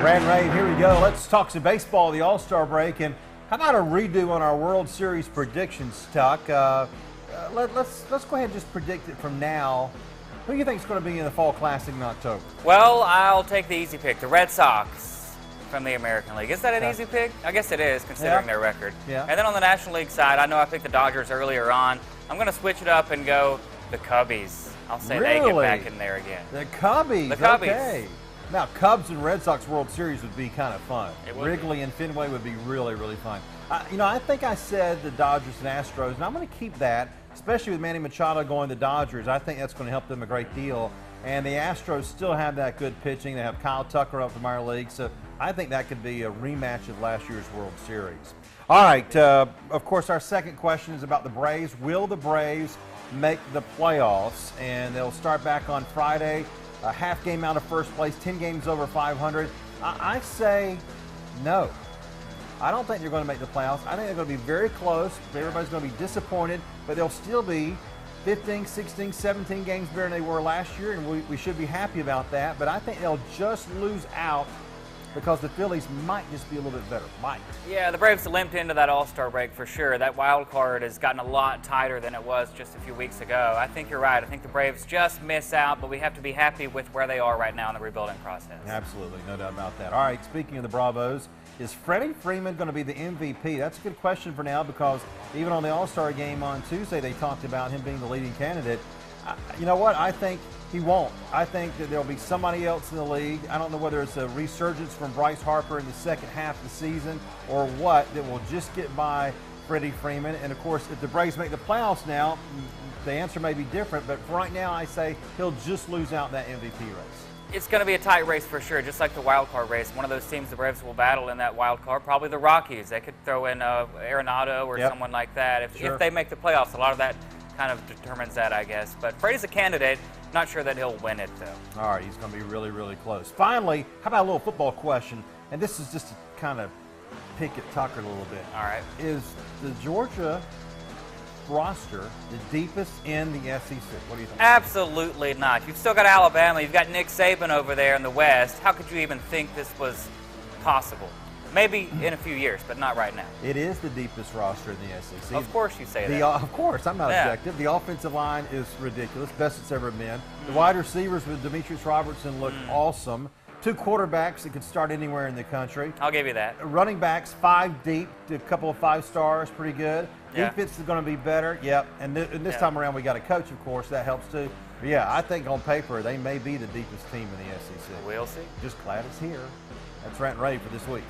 Rant, Rave, here we go. Let's talk some baseball, the All-Star break, and how about a redo on our World Series predictions, Tuck? Let's go ahead and just predict it from now. Who do you think is going to be in the Fall Classic in October? Well, I'll take the easy pick, the Red Sox from the American League. Is that an easy pick? I guess it is, considering their record. Yeah. And then on the National League side, I know I picked the Dodgers earlier on. I'm going to switch it up and go the Cubbies. I'll say they get back in there again. The Cubbies. The Cubbies. Okay. Now, Cubs and Red Sox World Series would be kind of fun. Wrigley and Fenway would be really, really fun. I think I said the Dodgers and Astros, and I'm going to keep that, especially with Manny Machado going to the Dodgers. I think that's going to help them a great deal. And the Astros still have that good pitching. They have Kyle Tucker up from our league, so I think that could be a rematch of last year's World Series. All right, of course, our second question is about the Braves. Will the Braves make the playoffs? And they'll start back on Friday. A half game out of first place, 10 games over 500. I say no. I don't think they're going to make the playoffs. I think they're going to be very close. Everybody's going to be disappointed, but they'll still be 15, 16, 17 games better than they were last year, and we should be happy about that. But I think they'll just lose out because the Phillies might just be a little bit better. Might. Yeah, the Braves limped into that All-Star break for sure. That wild card has gotten a lot tighter than it was just a few weeks ago. I think you're right. I think the Braves just miss out, but we have to be happy with where they are right now in the rebuilding process. Absolutely, no doubt about that. All right, speaking of the Bravos, is Freddie Freeman going to be the MVP? That's a good question for now because even on the All-Star game on Tuesday, they talked about him being the leading candidate. You know what? I think he won't. I think that there'll be somebody else in the league. I don't know whether it's a resurgence from Bryce Harper in the second half of the season or what that will just get by Freddie Freeman. And, of course, if the Braves make the playoffs now, the answer may be different. But for right now, I say he'll just lose out in that MVP race. It's going to be a tight race for sure, just like the wild card race. One of those teams the Braves will battle in that wild card, probably the Rockies. They could throw in Arenado or someone like that. If they make the playoffs, a lot of that kind of determines that, I guess. But Freddie's a candidate. Not sure that he'll win it, though. All right, he's going to be really, really close. Finally, how about a little football question? And this is just to kind of pick at Tucker a little bit. All right. Is the Georgia roster the deepest in the SEC? What do you think? Absolutely not. You've still got Alabama. You've got Nick Saban over there in the West. How could you even think this was possible? Maybe in a few years, but not right now. It is the deepest roster in the SEC. Of course you say that. Of course. I'm not objective. The offensive line is ridiculous. Best it's ever been. The wide receivers with Demetrius Robertson look awesome. 2 quarterbacks that could start anywhere in the country. I'll give you that. Running backs, 5 deep, a couple of 5 stars, pretty good. Yeah. Defense is going to be better. Yep. And this time around we got a coach, of course. That helps too. But yeah, I think on paper they may be the deepest team in the SEC. We'll see. Just glad it's here. That's Rant Rave for this week.